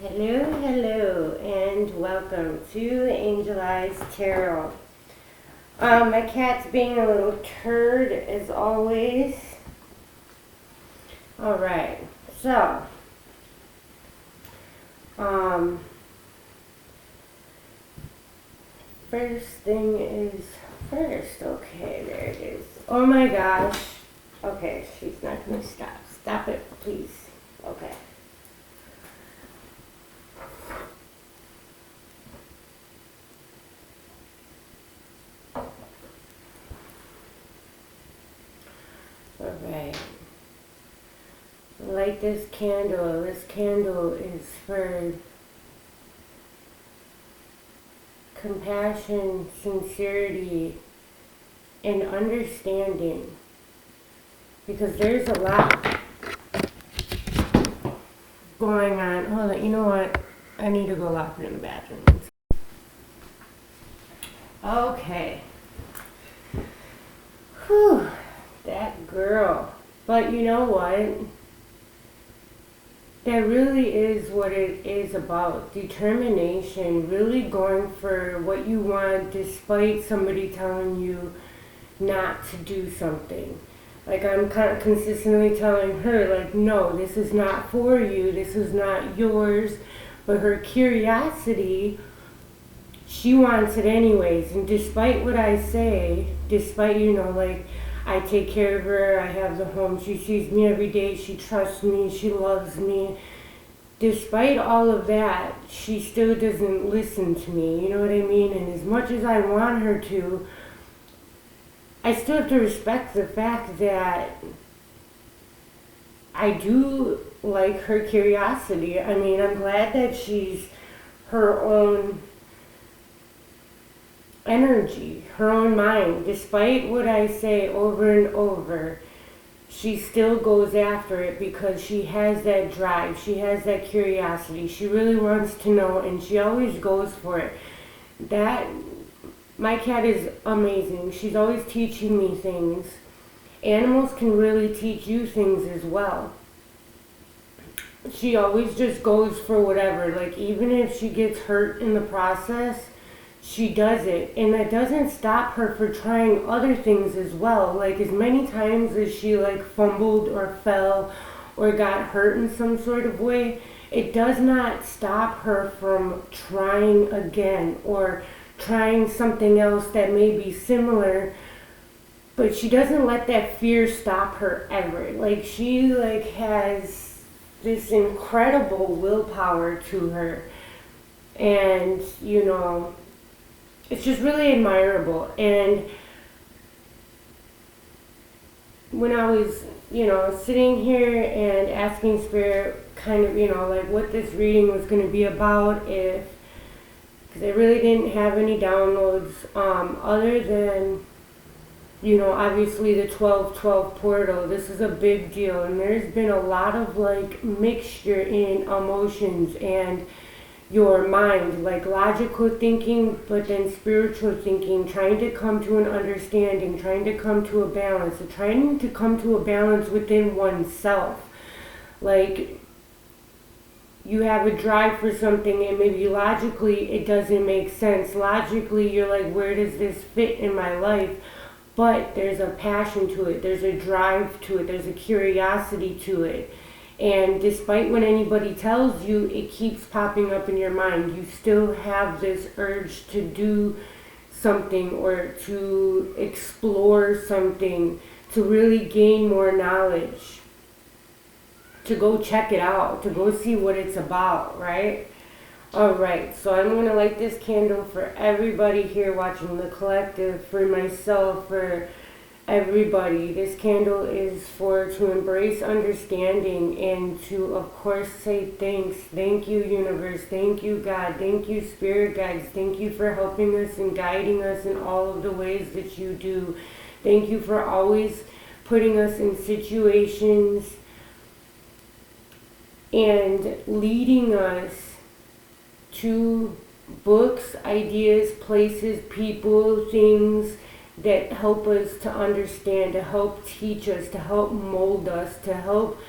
Hello, and welcome to Angel Eyes Tarot. My cat's being a little turd as always. Alright, so, um, first thing is first. Okay, there it is. Oh my gosh. Okay, she's not gonna stop. Stop it, please. Okay. Alright. Light this candle. This candle is for compassion, sincerity, and understanding. Because there's a lot going on. Hold on, you know what? I need to go lock her in the bathroom. Okay. Whew, that girl. But you know what? That really is what it is about. Determination, really going for what you want despite somebody telling you not to do something. Like I'm kind of consistently telling her, like, no, this is not for you, this is not yours. But her curiosity, she wants it anyways. And despite what I say, despite, like, I take care of her, I have the home, she sees me every day, she trusts me, she loves me. Despite all of that, she still doesn't listen to me, you know what I mean? And as much as I want her to, I still have to respect the fact that I do like her curiosity. I mean, I'm glad that she's her own energy, her own mind. Despite what I say over and over, she still goes after it because she has that drive, she has that curiosity, she really wants to know, and she always goes for it. That, my cat is amazing. She's always teaching me things. Animals can really teach you things as well. She always just goes for whatever, like even if she gets hurt in the process, she does it, and that doesn't stop her for trying other things as well. Like as many times as she like fumbled or fell or got hurt in some sort of way, it does not stop her from trying again or trying something else that may be similar. But she doesn't let that fear stop her ever. Like she like has this incredible willpower to her, and it's just really admirable. And when I was, sitting here and asking Spirit kind of, like what this reading was going to be about, because I really didn't have any downloads other than, obviously the 12-12 portal. This is a big deal, and there's been a lot of like mixture in emotions and your mind, like logical thinking, but then spiritual thinking, trying to come to an understanding, trying to come to a balance, trying to come to a balance within oneself. Like you have a drive for something and maybe logically it doesn't make sense. Logically you're like, where does this fit in my life? But there's a passion to it, there's a drive to it, there's a curiosity to it. And despite when anybody tells you, it keeps popping up in your mind. You still have this urge to do something or to explore something, to really gain more knowledge, to go check it out, to go see what it's about, right? Alright, so I'm going to light this candle for everybody here watching the collective, for myself, for everybody. This candle is to embrace understanding and to, of course, say thanks. Thank you, universe. Thank you, God. Thank you, spirit guides. Thank you for helping us and guiding us in all of the ways that you do. Thank you for always putting us in situations and leading us to books, ideas, places, people, things that help us to understand, to help teach us, to help mold us, to help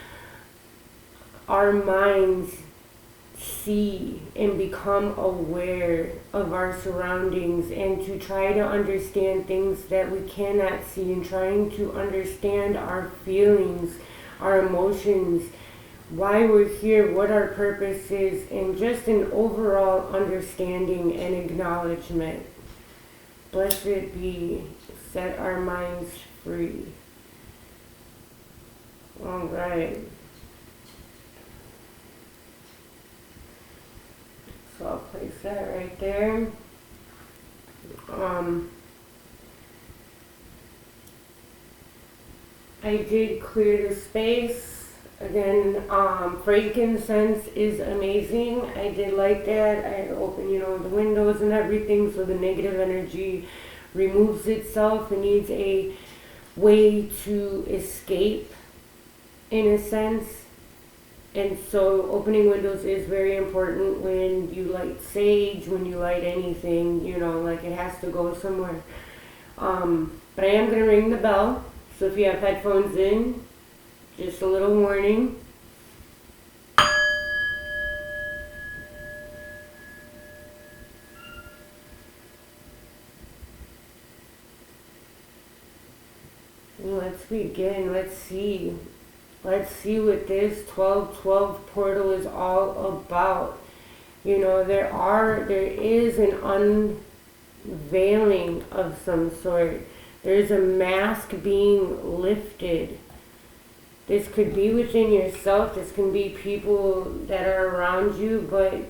our minds see and become aware of our surroundings, and to try to understand things that we cannot see, and trying to understand our feelings, our emotions, why we're here, what our purpose is, and just an overall understanding and acknowledgement. Blessed be, set our minds free. All right. So I'll place that right there. I did clear the space. Again, frankincense is amazing. I did like that. I had opened, the windows and everything, so the negative energy removes itself. It needs a way to escape, in a sense. And so opening windows is very important when you light sage, when you light anything, like it has to go somewhere. But I am going to ring the bell. So if you have headphones in, just a little warning. Let's begin. Let's see. Let's see what this 12-12 portal is all about. There is an unveiling of some sort. There's a mask being lifted. This could be within yourself. This can be people that are around you, but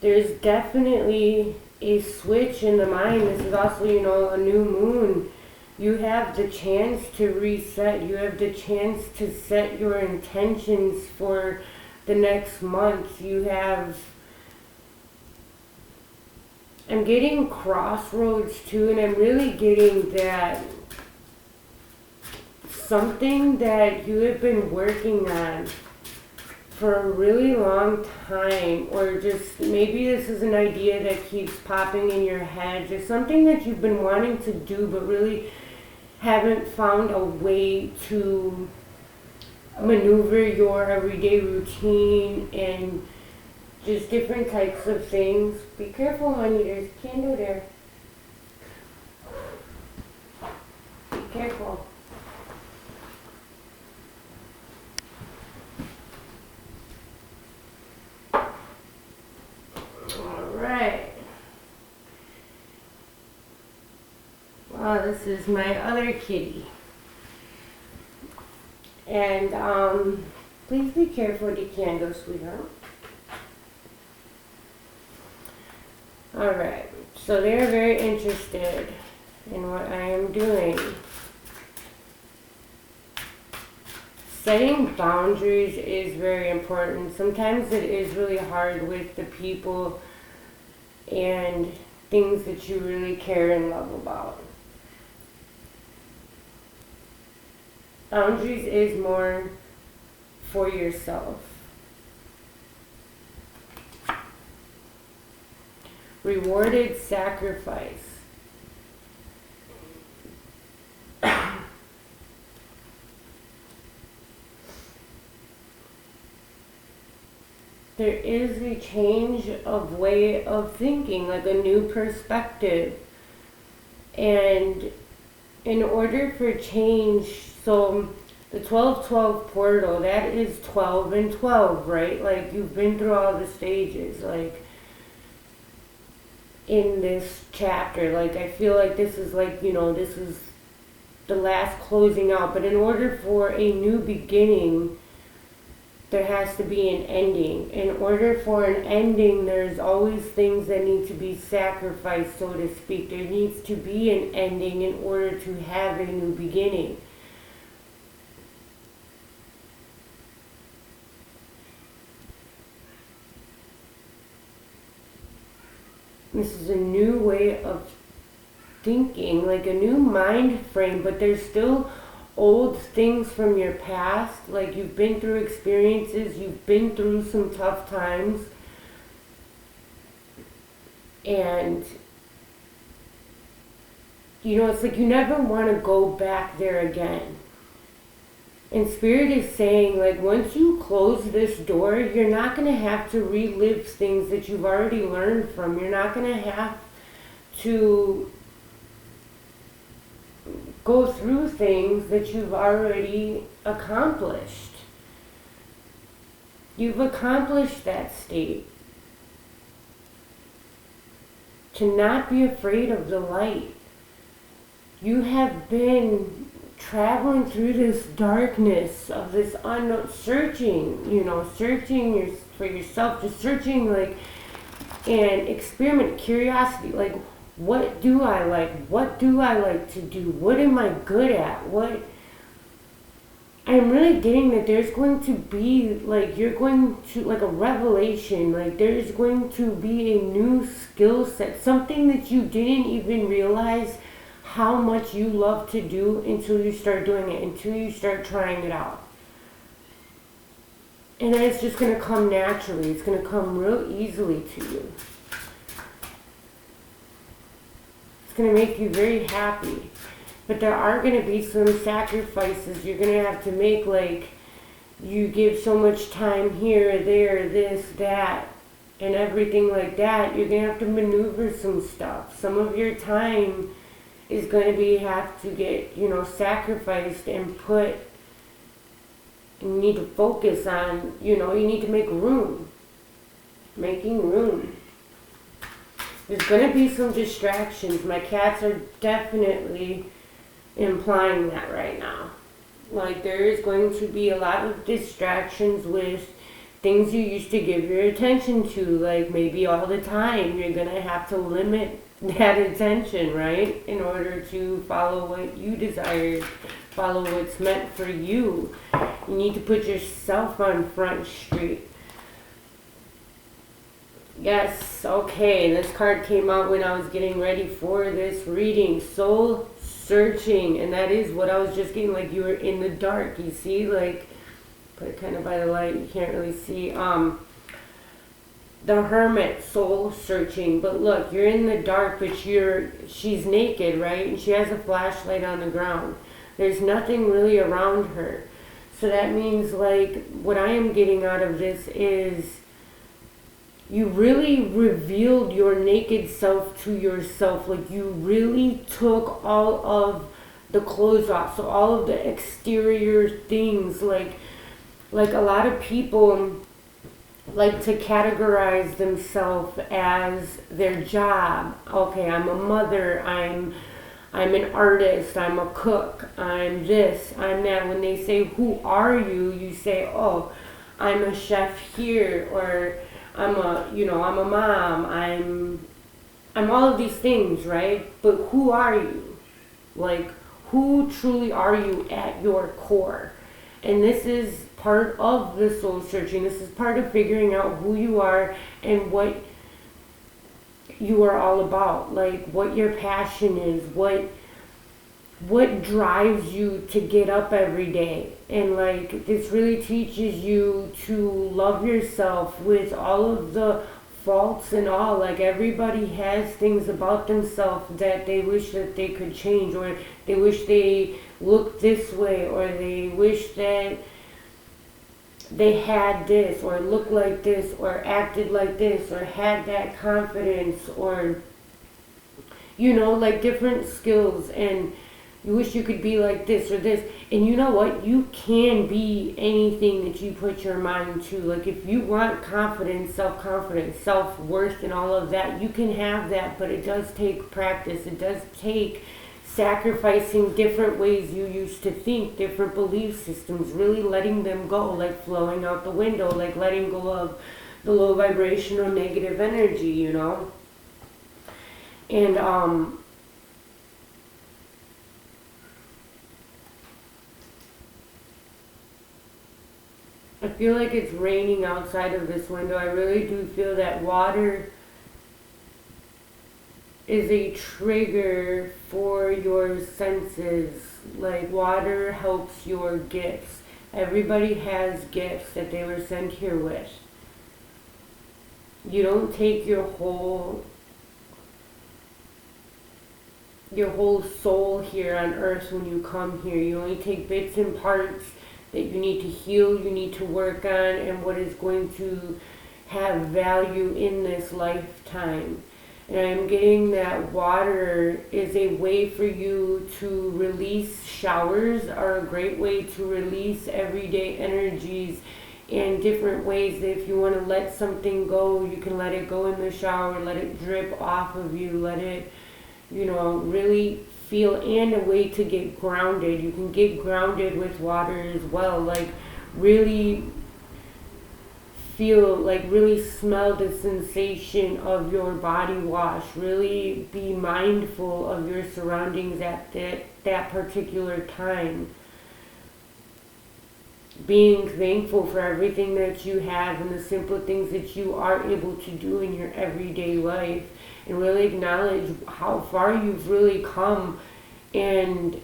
there's definitely a switch in the mind. This is also, a new moon. You have the chance to reset. You have the chance to set your intentions for the next month. I'm getting crossroads too, and I'm really getting that something that you have been working on for a really long time, or just maybe this is an idea that keeps popping in your head, just something that you've been wanting to do but really haven't found a way to maneuver your everyday routine and just different types of things. Be careful, honey, there's a candle there. Be careful. Alright. Wow, this is my other kitty. And please be careful with the candle, sweetheart. Alright, so they're very interested in what I am doing. Setting boundaries is very important. Sometimes it is really hard with the people and things that you really care and love about. Boundaries is more for yourself. Rewarded sacrifice. There is a change of way of thinking, like a new perspective. And in order for change, so the 12-12 portal, that is 12 and 12, right? Like you've been through all the stages, like in this chapter. Like I feel like this is like, this is the last closing out. But in order for a new beginning, there has to be an ending. In order for an ending, there's always things that need to be sacrificed, so to speak. There needs to be an ending in order to have a new beginning. This is a new way of thinking, like a new mind frame, but there's still old things from your past. Like you've been through experiences, you've been through some tough times, and it's like you never want to go back there again. And Spirit is saying, like, once you close this door, you're not going to have to relive things that you've already learned from. You're not going to have to go through things that you've already accomplished. You've accomplished that state. To not be afraid of the light. You have been traveling through this darkness of this unknown, searching for yourself, just searching, like, and experiment, curiosity, like, what do I like? What do I like to do? What am I good at? I'm really getting that there's going to be, like, you're going to, like, a revelation, like, there's going to be a new skill set, something that you didn't even realize how much you love to do until you start doing it, until you start trying it out. And then it's just going to come naturally. It's going to come real easily to you. It's going to make you very happy. But there are going to be some sacrifices you're going to have to make, like, you give so much time here, there, this, that, and everything like that. You're going to have to maneuver some stuff. Some of your time is going to have to get, sacrificed and put, you need to focus on, you need to make room. Making room. There's going to be some distractions. My cats are definitely implying that right now. Like, there is going to be a lot of distractions with things you used to give your attention to, like maybe all the time. You're going to have to limit that attention, right? In order to follow what you desire, follow what's meant for you. You need to put yourself on Front Street. Yes, okay, this card came out when I was getting ready for this reading. Soul searching, and that is what I was just getting, like, you were in the dark, you see, like, put it kind of by the light, you can't really see, the hermit, soul searching, but look, you're in the dark, but she's naked, right, and she has a flashlight on the ground. There's nothing really around her, so that means, like, what I am getting out of this is you really revealed your naked self to yourself. Like, you really took all of the clothes off. So all of the exterior things, like a lot of people like to categorize themselves as their job. Okay, I'm a mother, I'm an artist, I'm a cook, I'm this, I'm that. When they say, who are you? You say, oh, I'm a chef here, or I'm a mom, I'm all of these things, right? But who are you? Like, who truly are you at your core? And this is part of the soul searching. This is part of figuring out who you are and what you are all about. Like, what your passion is, what drives you to get up every day. And, like, this really teaches you to love yourself with all of the faults and all. Like, everybody has things about themselves that they wish that they could change, or they wish they looked this way, or they wish that they had this, or looked like this, or acted like this, or had that confidence, or, like, different skills. And you wish you could be like this or this. And you know what? You can be anything that you put your mind to. Like, if you want confidence, self-confidence, self-worth, and all of that, you can have that. But it does take practice. It does take sacrificing different ways you used to think, different belief systems, really letting them go, like flowing out the window, like letting go of the low vibrational negative energy, And, I feel like it's raining outside of this window. I really do feel that water is a trigger for your senses. Like, water helps your gifts. Everybody has gifts that they were sent here with. You don't take your whole soul here on earth when you come here. You only take bits and parts that you need to heal, you need to work on, and what is going to have value in this lifetime. And I'm getting that water is a way for you to release. Showers are a great way to release everyday energies in different ways. If you want to let something go, you can let it go in the shower, let it drip off of you, let it, really feel, and a way to get grounded. You can get grounded with water as well, like really feel, like really smell the sensation of your body wash. Really be mindful of your surroundings at that particular time. Being thankful for everything that you have and the simple things that you are able to do in your everyday life, and really acknowledge how far you've really come, and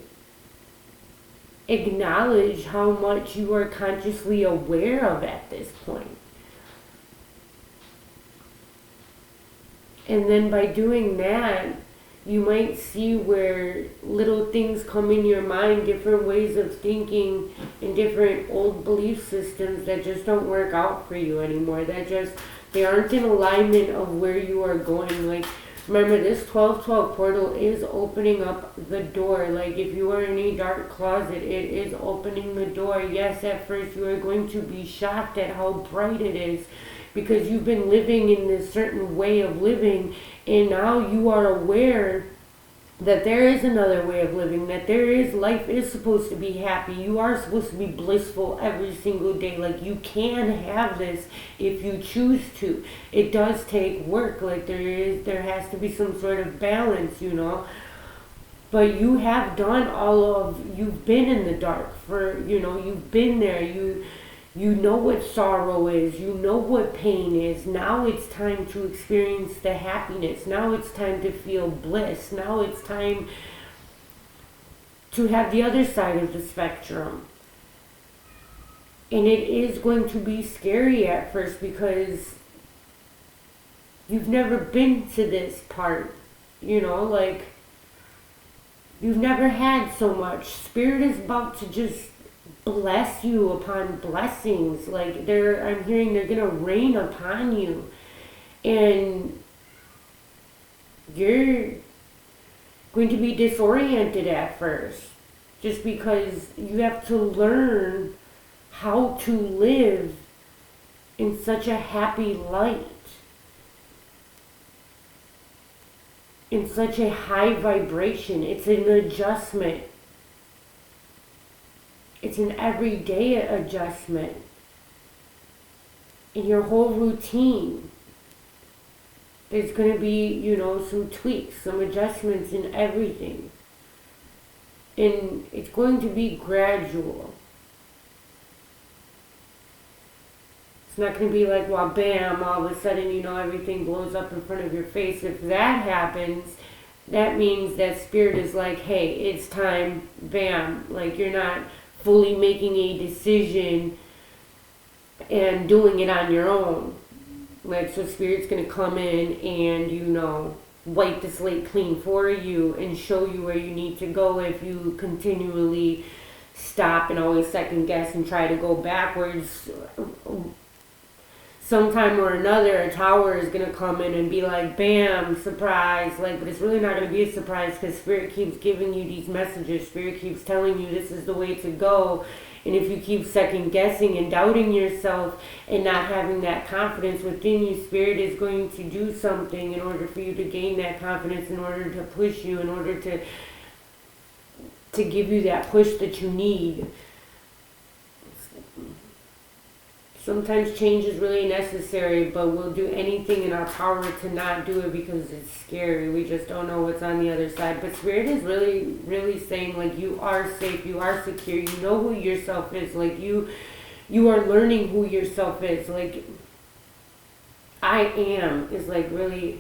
acknowledge how much you are consciously aware of at this point. And then by doing that, you might see where little things come in your mind, different ways of thinking and different old belief systems that just don't work out for you anymore. They aren't in alignment of where you are going. Like, remember, this 12-12 portal is opening up the door. Like, if you are in a dark closet, it is opening the door. Yes, at first you are going to be shocked at how bright it is, because you've been living in this certain way of living, and now you are aware that there is another way of living, that life is supposed to be happy. You are supposed to be blissful every single day. Like, you can have this if you choose to. It does take work. Like, there has to be some sort of balance, But you have done you've been in the dark for, you've been there. You know what sorrow is. You know what pain is. Now it's time to experience the happiness. Now it's time to feel bliss. Now it's time to have the other side of the spectrum. And it is going to be scary at first, because you've never been to this part. Like, you've never had so much. Spirit is about to just bless you upon blessings. Like, I'm hearing they're gonna rain upon you, and you're going to be disoriented at first, just because you have to learn how to live in such a happy light, in such a high vibration. It's an adjustment. It's an everyday adjustment in your whole routine. There's going to be, some tweaks, some adjustments in everything. And it's going to be gradual. It's not going to be like, well, bam, all of a sudden, everything blows up in front of your face. If that happens, that means that spirit is like, hey, it's time, bam. Like, you're not fully making a decision and doing it on your own. Like, so spirit's going to come in and, wipe the slate clean for you and show you where you need to go if you continually stop and always second guess and try to go backwards. Sometime or another, a tower is going to come in and be like, bam, surprise. Like, but it's really not going to be a surprise, because spirit keeps giving you these messages. Spirit keeps telling you this is the way to go. And if you keep second guessing and doubting yourself and not having that confidence within you, spirit is going to do something in order for you to gain that confidence, in order to push you, in order to give you that push that you need. Sometimes change is really necessary, but we'll do anything in our power to not do it because it's scary. We just don't know what's on the other side. But spirit is really, really saying, like, you are safe, you are secure, you know who yourself is. Like, you are learning who yourself is. Like, I am is, like, really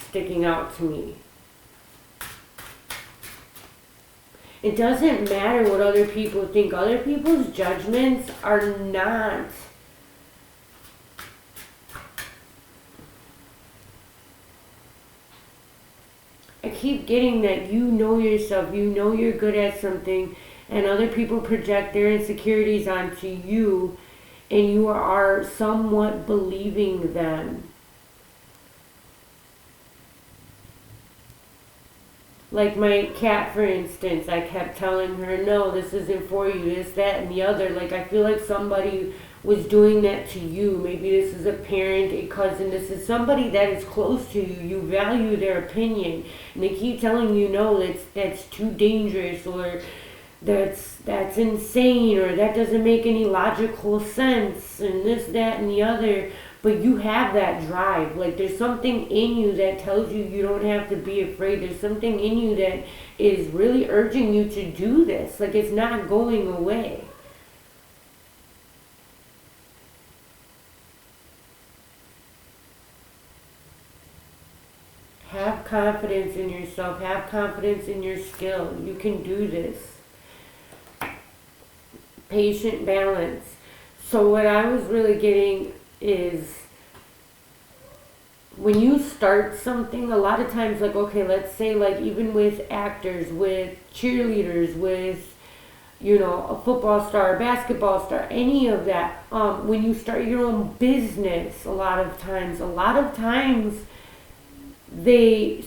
sticking out to me. It doesn't matter what other people think. Other people's judgments are not I keep getting that you know yourself, you know you're good at something, and other people project their insecurities onto you, and you are somewhat believing them. Like my cat, for instance, I kept telling her, no, this isn't for you, this, that, and the other. Like, I feel like somebody was doing that to you. Maybe this is a parent, a cousin, this is somebody that is close to you. You value their opinion, and they keep telling you, no, that's too dangerous, or that's insane, or that doesn't make any logical sense, and this, that, and the other. But you have that drive. Like, there's something in you that tells you you don't have to be afraid. There's something in you that is really urging you to do this. Like, it's not going away. Have confidence in yourself. Have confidence in your skill. You can do this. Patient balance. So what I was really getting is, when you start something, a lot of times, like, okay, let's say, like, even with actors, with cheerleaders, with, a football star, a basketball star, any of that, when you start your own business, a lot of times they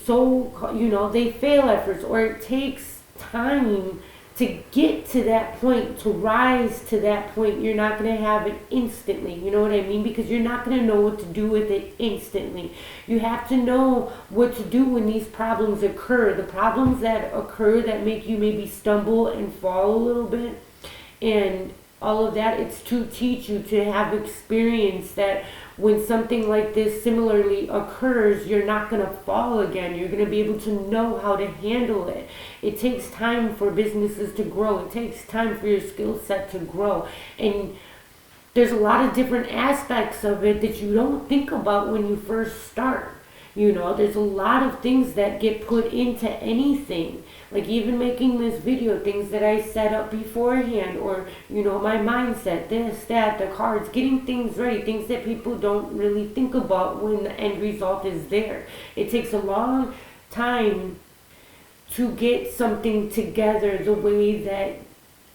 they fail at first, or it takes time to get to that point, to rise to that point. You're not going to have it instantly, you know what I mean? Because you're not going to know what to do with it instantly. You have to know what to do when these problems occur. The problems that occur that make you maybe stumble and fall a little bit, and all of that, it's to teach you, to have experience, that when something like this similarly occurs, you're not going to fall again. You're going to be able to know how to handle it. It takes time for businesses to grow. It takes time for your skill set to grow. And there's a lot of different aspects of it that you don't think about when you first start. There's a lot of things that get put into anything. Like, even making this video, things that I set up beforehand, or, my mindset, this, that, the cards, getting things ready, things that people don't really think about when the end result is there. It takes a long time to get something together the way that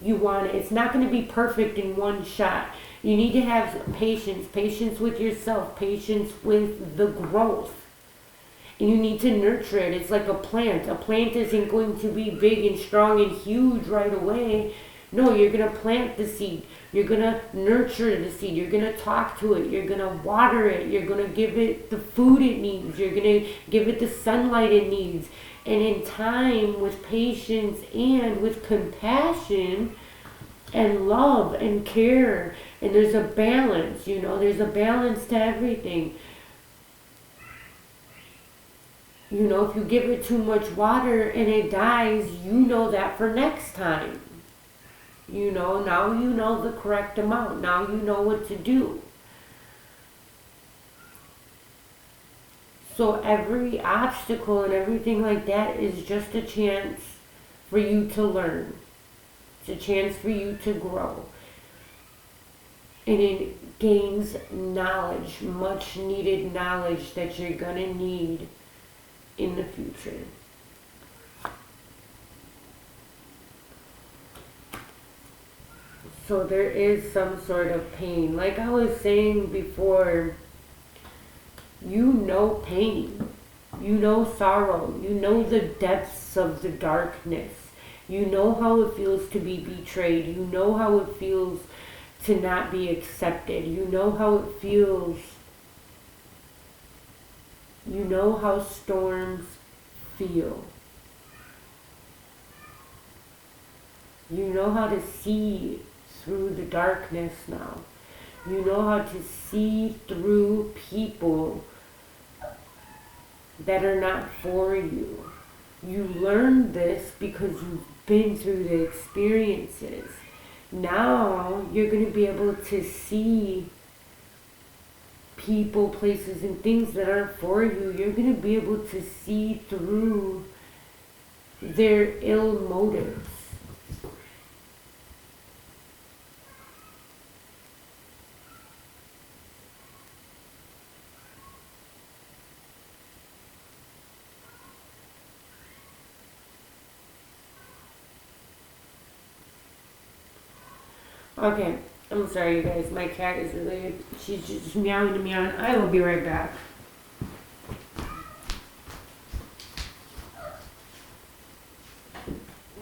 you want it. It's not going to be perfect in one shot. You need to have patience with yourself, patience with the growth. And you need to nurture it. It's like a plant. A plant isn't going to be big and strong and huge right away. No, you're going to plant the seed. You're going to nurture the seed. You're going to talk to it. You're going to water it. You're going to give it the food it needs. You're going to give it the sunlight it needs. And in time, with patience and with compassion and love and care, and there's a balance, there's a balance to everything. If you give it too much water and it dies, you know that for next time. Now you know the correct amount. Now you know what to do. So every obstacle and everything like that is just a chance for you to learn. It's a chance for you to grow. And it gains knowledge, much needed knowledge that you're going to need in the future. So there is some sort of pain. Like I was saying before, pain, sorrow, the depths of the darkness. You know how it feels to be betrayed. You know how it feels to not be accepted. You know how it feels. You know how storms feel. You know how to see through the darkness now. You know how to see through people that are not for you. You learned this because you've been through the experiences. Now you're going to be able to see people, places, and things that aren't for you. You're going to be able to see through their ill motives. Okay, I'm sorry, you guys. My cat is really, she's just meowing to me on. I will be right back.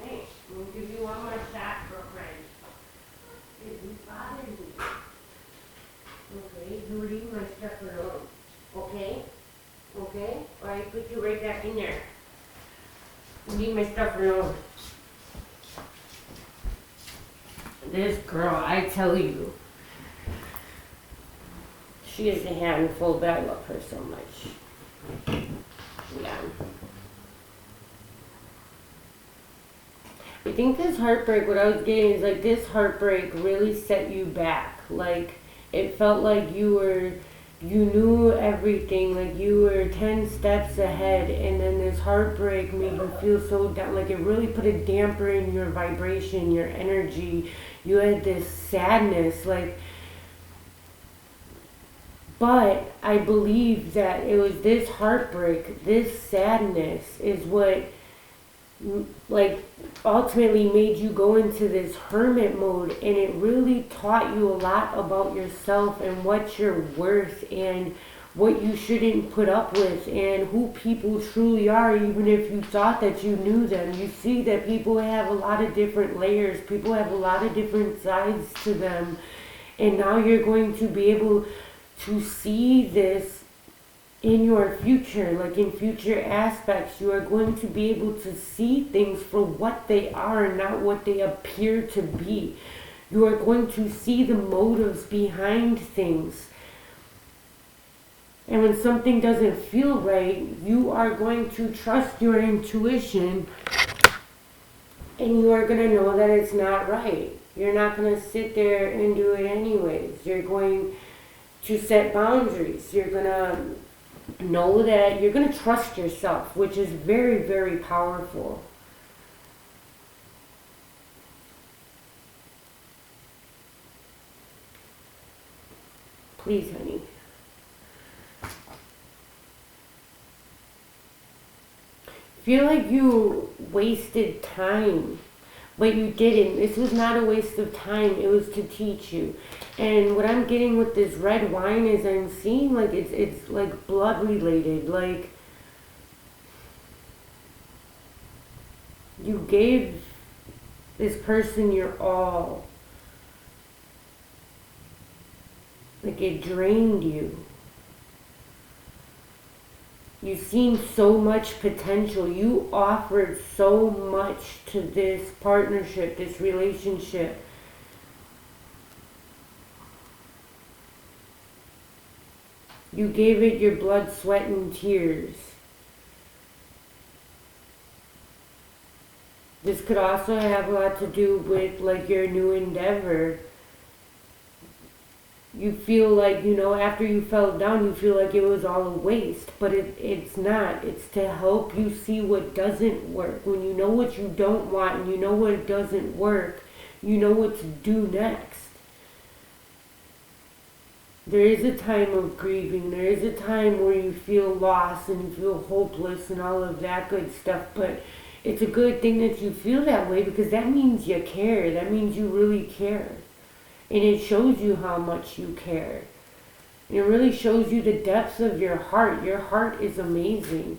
Hey, we'll give you one more shot, girlfriend. Is you bothering me? Okay, you leave my stuff alone. Okay? Okay? Or I put you right back in there. Leave my stuff alone. This girl, I tell you, she is a handful, but I love her so much. Yeah. I think this heartbreak, what I was getting is like this heartbreak really set you back. Like, it felt like you knew everything, like you were 10 steps ahead, and then this heartbreak made you feel so down, like it really put a damper in your vibration, your energy. You had this sadness, like, but I believe that it was this heartbreak, this sadness is what, like, ultimately made you go into this hermit mode, and it really taught you a lot about yourself and what you're worth and what you shouldn't put up with and who people truly are. Even if you thought that you knew them, you see that people have a lot of different layers, people have a lot of different sides to them, and now you're going to be able to see this in your future, like in future aspects. You are going to be able to see things for what they are and not what they appear to be. You are going to see the motives behind things. And when something doesn't feel right, you are going to trust your intuition, and you are going to know that it's not right. You're not going to sit there and do it anyways. You're going to set boundaries. You're going to know that you're going to trust yourself, which is very, very powerful. Please, honey. Feel like you wasted time, but you didn't. This was not a waste of time. It was to teach you. And what I'm getting with this red wine is I'm seeing like it's like blood related. Like you gave this person your all. Like it drained you. You've seen so much potential. You offered so much to this partnership, this relationship. You gave it your blood, sweat, and tears. This could also have a lot to do with like your new endeavor. You feel like, you know, after you fell down, you feel like it was all a waste, but it's not. It's to help you see what doesn't work. When you know what you don't want and you know what doesn't work, you know what to do next. There is a time of grieving. There is a time where you feel lost and you feel hopeless and all of that good stuff, but it's a good thing that you feel that way because that means you care. That means you really care. And it shows you how much you care. And it really shows you the depths of your heart. Your heart is amazing.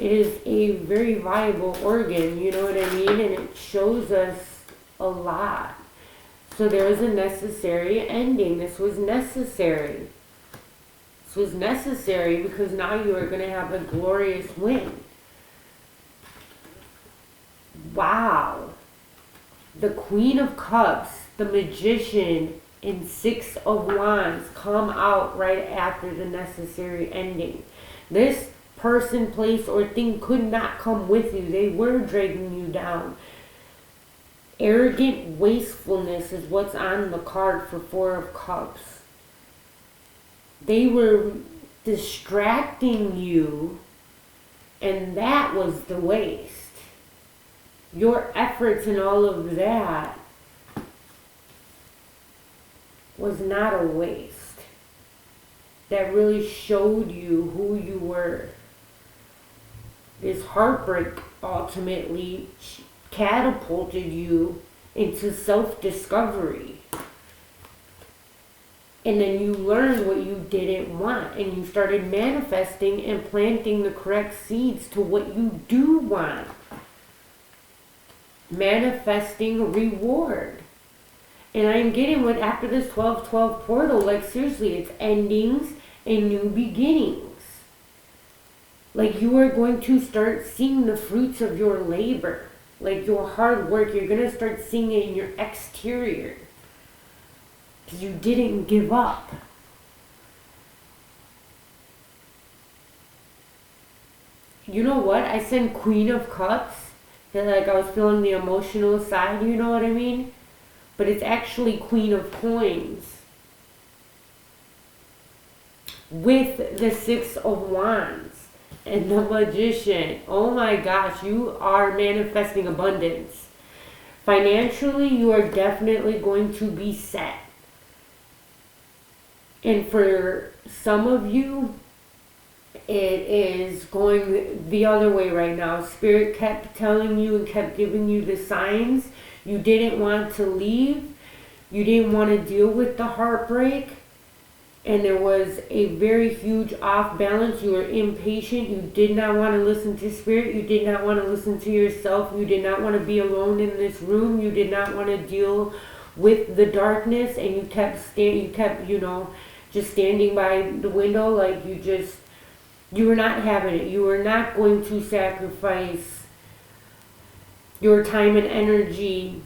It is a very viable organ, you know what I mean? And it shows us a lot. So there was a necessary ending. This was necessary. This was necessary because now you are going to have a glorious win. Wow. The Queen of Cups, the Magician, and Six of Wands come out right after the necessary ending. This person, place, or thing could not come with you. They were dragging you down. Arrogant wastefulness is what's on the card for Four of Cups. They were distracting you, and that was the waste. Your efforts and all of that was not a waste. That really showed you who you were. This heartbreak ultimately catapulted you into self-discovery. And then you learned what you didn't want, and you started manifesting and planting the correct seeds to what you do want. Manifesting reward. And I'm getting what after this 12-12 portal, like seriously, it's endings and new beginnings. Like you are going to start seeing the fruits of your labor. Like your hard work, you're going to start seeing it in your exterior. Because you didn't give up. You know what? I sent Queen of Cups. Like I was feeling the emotional side, you know what I mean? But it's actually Queen of Coins. With the Six of Wands and the Magician. Oh my gosh, you are manifesting abundance. Financially, you are definitely going to be set. And for some of you, it is going the other way right now. Spirit kept telling you and kept giving you the signs. You didn't want to leave. You didn't want to deal with the heartbreak. And there was a very huge off balance. You were impatient. You did not want to listen to Spirit. You did not want to listen to yourself. You did not want to be alone in this room. You did not want to deal with the darkness. And you kept just standing by the window like you were not having it. You were not going to sacrifice your time and energy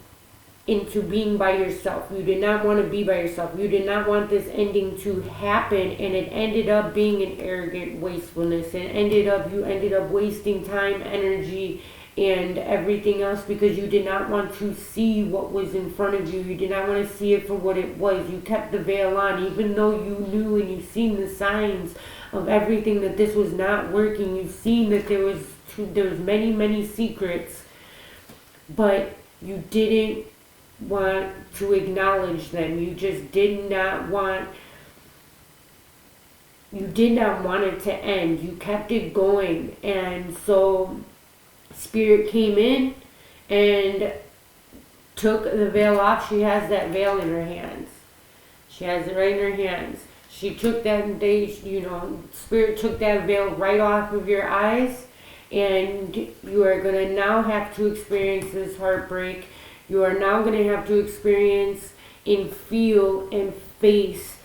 into being by yourself. You did not want to be by yourself. You did not want this ending to happen, and it ended up being an arrogant wastefulness. You ended up wasting time, energy, and everything else because you did not want to see what was in front of you. You did not want to see it for what it was. You kept the veil on, even though you knew and you've seen the signs of everything that this was not working. You've seen that there was many secrets, but you didn't want to acknowledge them. You just did not want it to end. You kept it going. And so Spirit came in and took the veil off. She has that veil in her hands. She has it right in her hands. She took that, Spirit took that veil right off of your eyes, and you are going to now have to experience this heartbreak. You are now going to have to experience and feel and face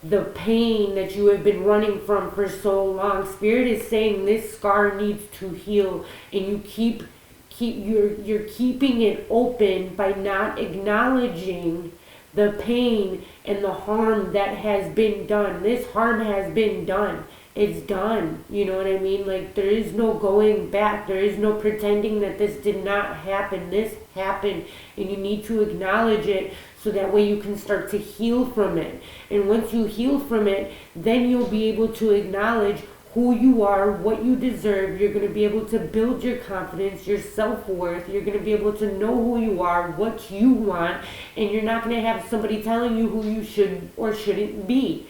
the pain that you have been running from for so long. Spirit is saying this scar needs to heal, and you're keeping it open by not acknowledging the pain and the harm that has been done. This harm has been done. It's done. You know what I mean? Like, there is no going back. There is no pretending that this did not happen. This happened, and you need to acknowledge it so that way you can start to heal from it. And once you heal from it, then you'll be able to acknowledge who you are, what you deserve. You're going to be able to build your confidence, your self-worth. You're going to be able to know who you are, what you want, and you're not going to have somebody telling you who you should or shouldn't be.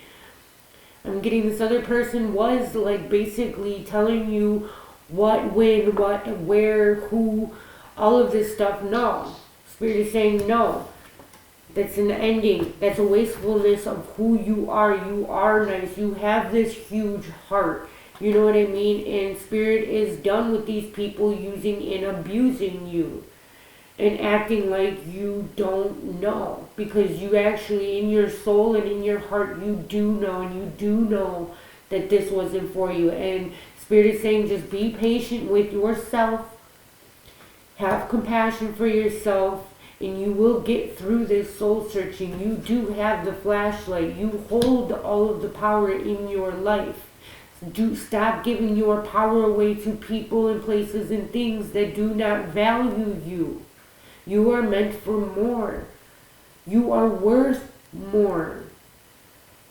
I'm getting this other person was like basically telling you what, when, what, where, who, all of this stuff. No. Spirit is saying no. That's an ending. That's a wastefulness of who you are. You are nice. You have this huge heart. You know what I mean? And Spirit is done with these people using and abusing you and acting like you don't know, because you actually, in your soul and in your heart, you do know, and you do know that this wasn't for you. And Spirit is saying just be patient with yourself, have compassion for yourself, and you will get through this soul searching. You do have the flashlight. You hold all of the power in your life. Do stop giving your power away to people and places and things that do not value you. You are meant for more. You are worth more.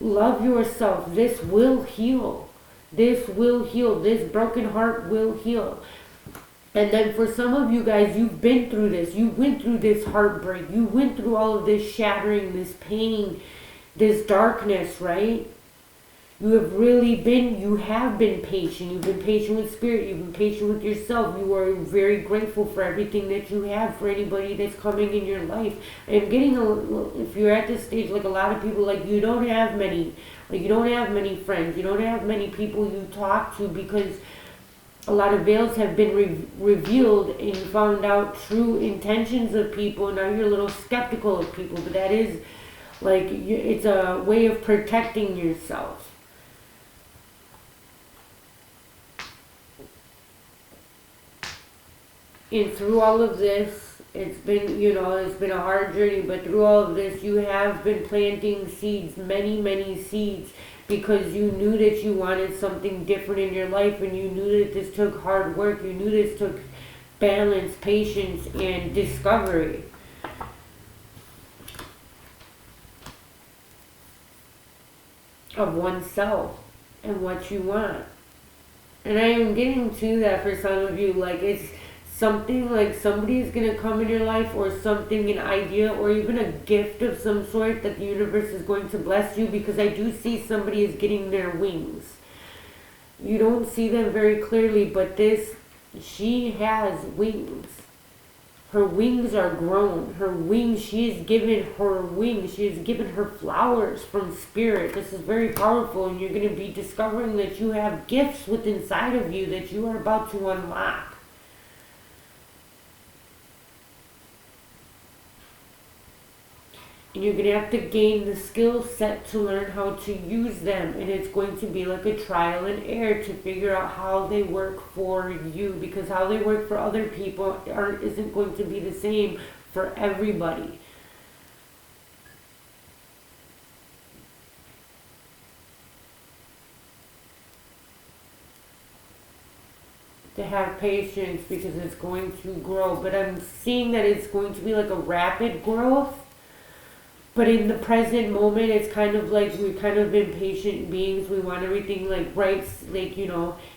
Love yourself. This will heal. This will heal. This broken heart will heal. And then for some of you guys, you've been through this. You went through this heartbreak. You went through all of this shattering, this pain, this darkness, right? You have been patient. You've been patient with spirit. You've been patient with yourself. You are very grateful for everything that you have, for anybody that's coming in your life. I'm getting if you're at this stage, like a lot of people, like you don't have many friends. You don't have many people you talk to, because a lot of veils have been revealed, and you found out true intentions of people. Now you're a little skeptical of people, but that is like, it's a way of protecting yourself. And through all of this, it's been a hard journey, but through all of this, you have been planting seeds, many, many seeds, because you knew that you wanted something different in your life, and you knew that this took hard work. You knew this took balance, patience, and discovery. Of oneself and what you want. And I am getting to that for some of you, like it's something like somebody is going to come in your life, or something, an idea, or even a gift of some sort that the universe is going to bless you, because I do see somebody is getting their wings. You don't see them very clearly, but she has wings. Her wings are grown. Her wings, she is given her wings. She is given her flowers from spirit. This is very powerful, and you're going to be discovering that you have gifts within inside of you that you are about to unlock. And you're going to have to gain the skill set to learn how to use them. And it's going to be like a trial and error to figure out how they work for you. Because how they work for other people isn't going to be the same for everybody. To have patience, because it's going to grow. But I'm seeing that it's going to be like a rapid growth. But in the present moment, it's kind of like we're kind of impatient beings. We want everything like right, like,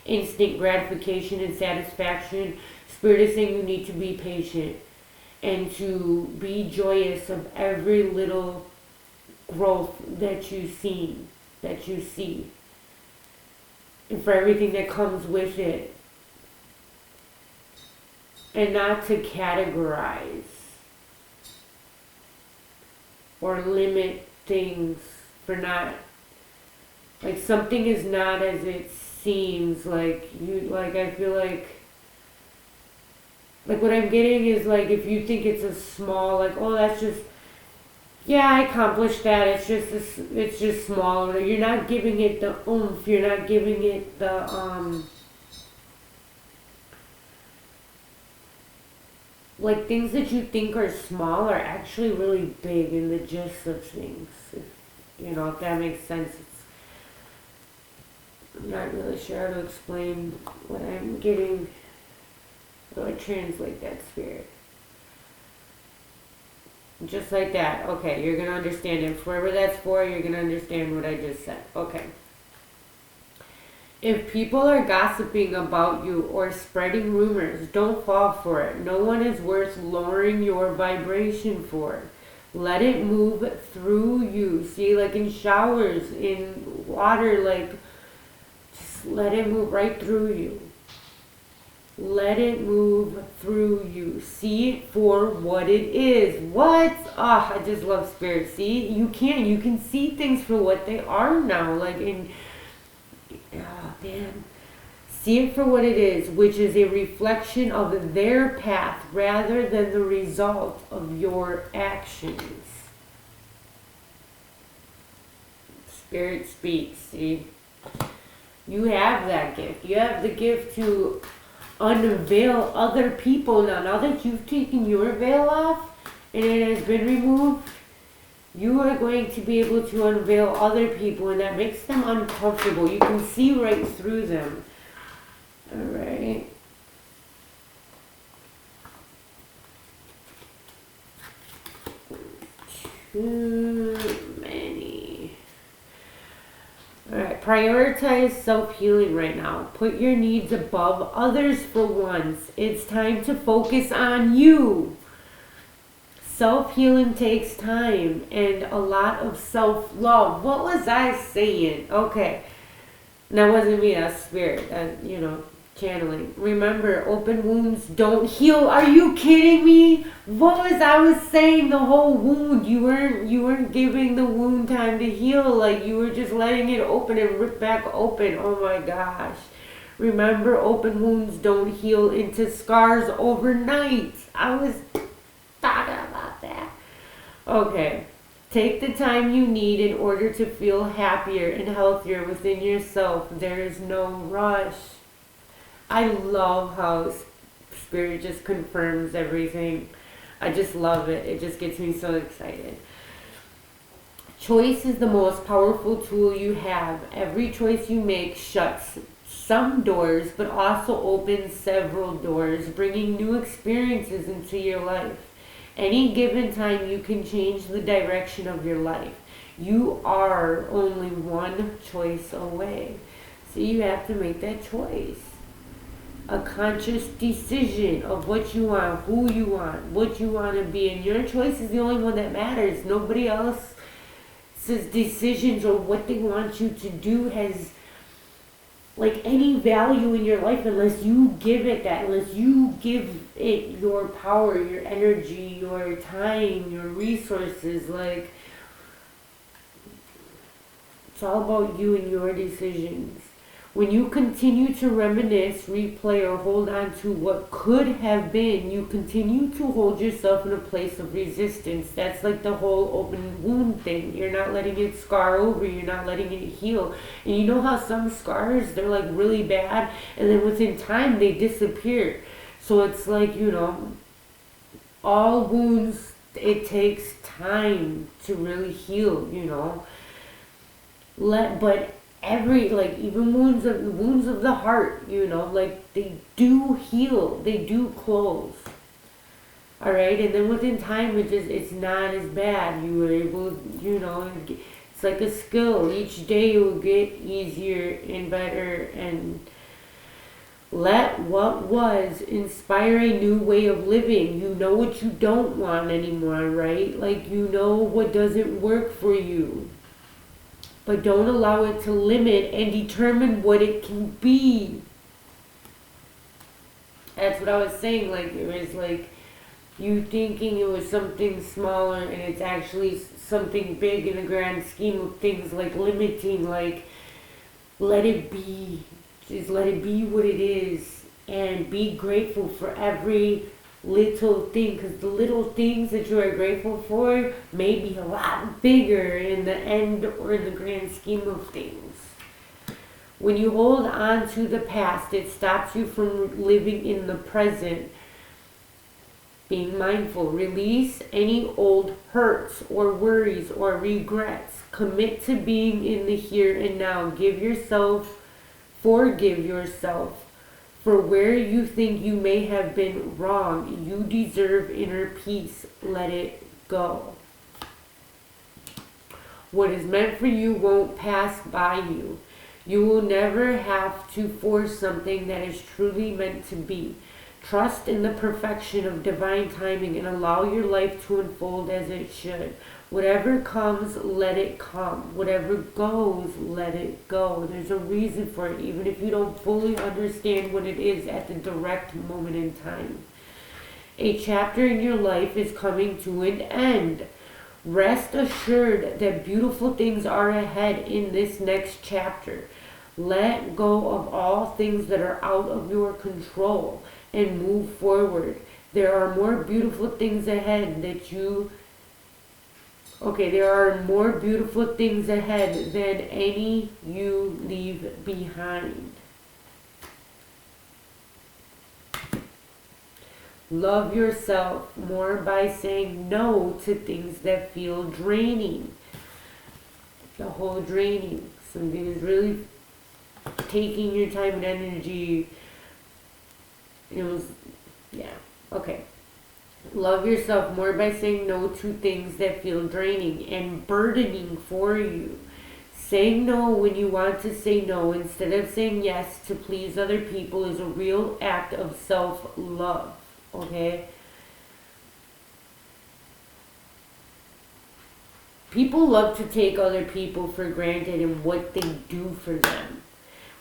instant gratification and satisfaction. Spirit is saying you need to be patient and to be joyous of every little growth that you see. And for everything that comes with it. And not to categorize or limit things for not, like something is not as it seems. Like I feel like what I'm getting is like, if you think it's a small, like, oh, that's just, yeah, I accomplished that, it's just small. You're not giving it the oomph. You're not giving it the like things that you think are small are actually really big in the gist of things. If that makes sense. I'm not really sure how to explain what I'm getting. So I translate that, spirit. Just like that. Okay, you're going to understand it. Whoever that's for, you're going to understand what I just said. Okay. If people are gossiping about you or spreading rumors, don't fall for it. No one is worth lowering your vibration for. Let it move through you. See, like in showers, in water, like, just let it move right through you. Let it move through you. See it for what it is. What? I just love spirit. See, you can see things for what they are now. Like in... man. See it for what it is, which is a reflection of their path rather than the result of your actions. Spirit speaks, see? You have that gift. You have the gift to unveil other people. Now that you've taken your veil off and it has been removed, you are going to be able to unveil other people, and that makes them uncomfortable. You can see right through them. Alright. Too many. Alright, prioritize self-healing right now. Put your needs above others for once. It's time to focus on you. Self-healing takes time and a lot of self-love. What was I saying? Okay. That wasn't me, that's spirit. Channeling. Remember, open wounds don't heal. Are you kidding me? I was saying the whole wound. You weren't giving the wound time to heal. Like you were just letting it open and rip back open. Oh my gosh. Remember, open wounds don't heal into scars overnight. I was talking about that. Okay. Take the time you need in order to feel happier and healthier within yourself. There is no rush. I love how Spirit just confirms everything. I just love it. It just gets me so excited. Choice is the most powerful tool you have. Every choice you make shuts some doors, but also opens several doors, bringing new experiences into your life. Any given time, you can change the direction of your life. You are only one choice away. So you have to make that choice. A conscious decision of what you want, who you want, what you want to be. And your choice is the only one that matters. Nobody else's decisions or what they want you to do has like any value in your life unless you give it that, unless you give it your power, your energy, your time, your resources. Like, it's all about you and your decisions. When you continue to reminisce, replay, or hold on to what could have been, you continue to hold yourself in a place of resistance. That's like the whole open wound thing. You're not letting it scar over. You're not letting it heal. And you know how some scars, they're like really bad, and then within time they disappear. So it's like, all wounds, it takes time to really heal, But even wounds of the heart, they do heal, they do close. All right, and then within time, it's not as bad. You were able, it's like a skill. Each day it will get easier and better, and let what was inspire a new way of living. You know what you don't want anymore, right? Like you know what doesn't work for you. But don't allow it to limit and determine what it can be. That's what I was saying. Like, it was like you thinking it was something smaller and it's actually something big in the grand scheme of things. Like limiting, like let it be. Just let it be what it is. And be grateful for every little thing, because the little things that you are grateful for may be a lot bigger in the end or in the grand scheme of things. When you hold on to the past, it stops you from living in the present. Being mindful, release any old hurts or worries or regrets. Commit to being in the here and now. Forgive yourself for where you think you may have been wrong. You deserve inner peace. Let it go. What is meant for you won't pass by you. You will never have to force something that is truly meant to be. Trust in the perfection of divine timing and allow your life to unfold as it should. Whatever comes, let it come. Whatever goes, let it go. There's a reason for it, even if you don't fully understand what it is at the direct moment in time. A chapter in your life is coming to an end. Rest assured that beautiful things are ahead in this next chapter. Let go of all things that are out of your control and move forward. There are more beautiful things ahead there are more beautiful things ahead than any you leave behind. Love yourself more by saying no to things that feel draining. The whole draining. Something is really taking your time and energy. Okay. Love yourself more by saying no to things that feel draining and burdening for you. Saying no when you want to say no instead of saying yes to please other people is a real act of self-love. Okay? people love to take other people for granted and what they do for them.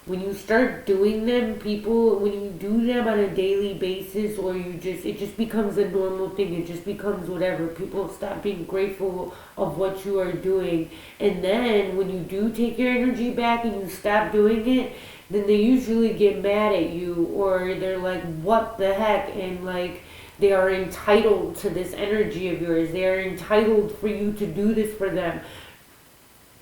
When you start doing them, when you do them on a daily basis, or it just becomes a normal thing. It just becomes whatever. People stop being grateful of what you are doing. And then when you do take your energy back and you stop doing it, then they usually get mad at you, or they're like, what the heck? And like, they are entitled to this energy of yours. They are entitled for you to do this for them.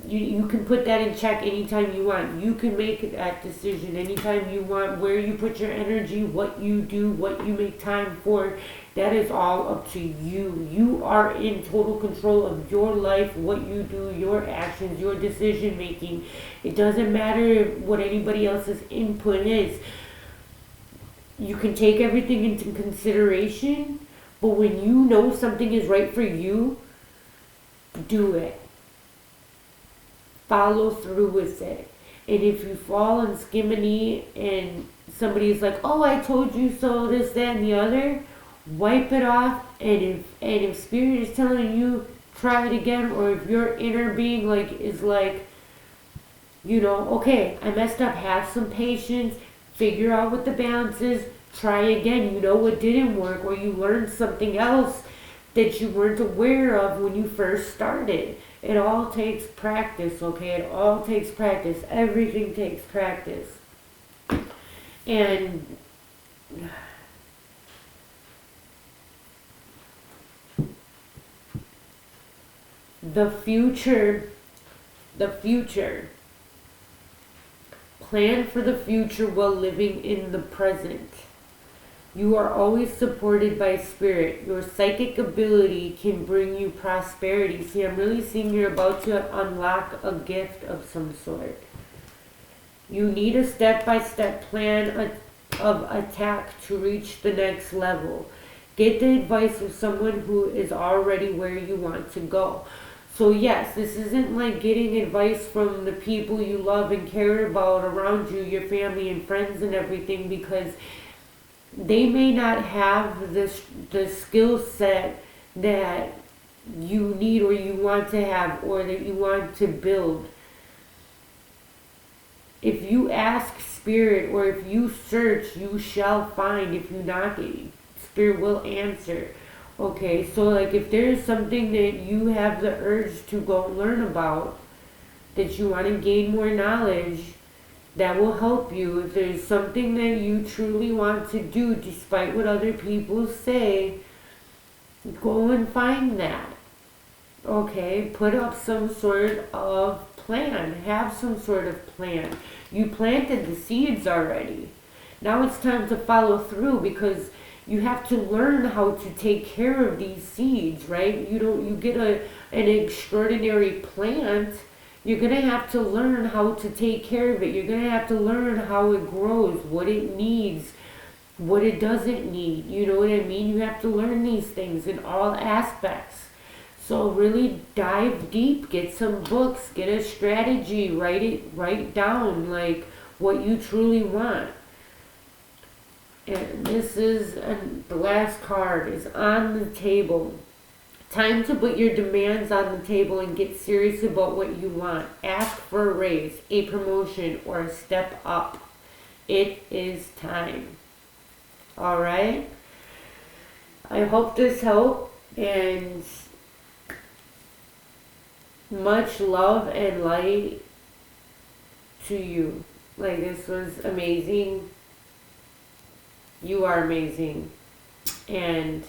You can put that in check anytime you want. You can make that decision anytime you want, where you put your energy, what you do, what you make time for. That is all up to you. You are in total control of your life, what you do, your actions, your decision making. It doesn't matter what anybody else's input is. You can take everything into consideration, but when you know something is right for you, do it. Follow through with it. And if you fall and skim a knee and somebody's like, oh, I told you so, this, that, and the other, wipe it off. And if spirit is telling you try it again, or if your inner being is like, okay, I messed up, have some patience, figure out what the balance is, try again. You know what didn't work, or you learned something else that you weren't aware of when you first started. It all takes practice, okay? It all takes practice. Everything takes practice. And the future, plan for the future while living in the present. You are always supported by spirit. Your psychic ability can bring you prosperity. See, I'm really seeing you're about to unlock a gift of some sort. You need a step-by-step plan of attack to reach the next level. Get the advice of someone who is already where you want to go. So yes, this isn't like getting advice from the people you love and care about around you, your family and friends and everything, because they may not have the skill set that you need or you want to have or that you want to build. If you ask spirit, or if you search, you shall find. If you knock, spirit will answer. Okay, so if there's something that you have the urge to go learn about, that you want to gain more knowledge, that will help you. If there's something that you truly want to do despite what other people say, go and find that. Okay, put up some sort of plan. Have some sort of plan. You planted the seeds already. Now it's time to follow through, because you have to learn how to take care of these seeds, right? You get an extraordinary plant, you're going to have to learn how to take care of it. You're going to have to learn how it grows, what it needs, what it doesn't need. You know what I mean? You have to learn these things in all aspects. So really dive deep, get some books, get a strategy, write down what you truly want. And this is, the last card is on the table. Time to put your demands on the table and get serious about what you want. Ask for a raise, a promotion, or a step up. It is time. Alright? I hope this helped, and much love and light to you. This was amazing. You are amazing. And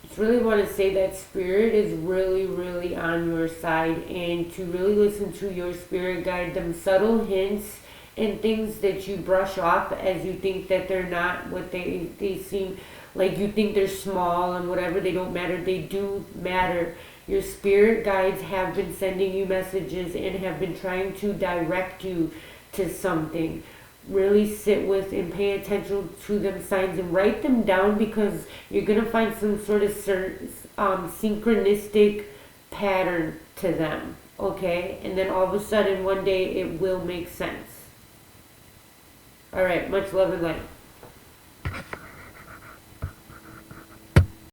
I really want to say that spirit is really, really on your side, and to really listen to your spirit guide, them subtle hints and things that you brush off as you think that they're not what they seem like. You think they're small and whatever, they don't matter. They do matter. Your spirit guides have been sending you messages and have been trying to direct you to something. Really sit with and pay attention to them signs and write them down, because you're going to find some sort of synchronistic pattern to them. Okay? And then all of a sudden one day it will make sense. Alright, much love and light.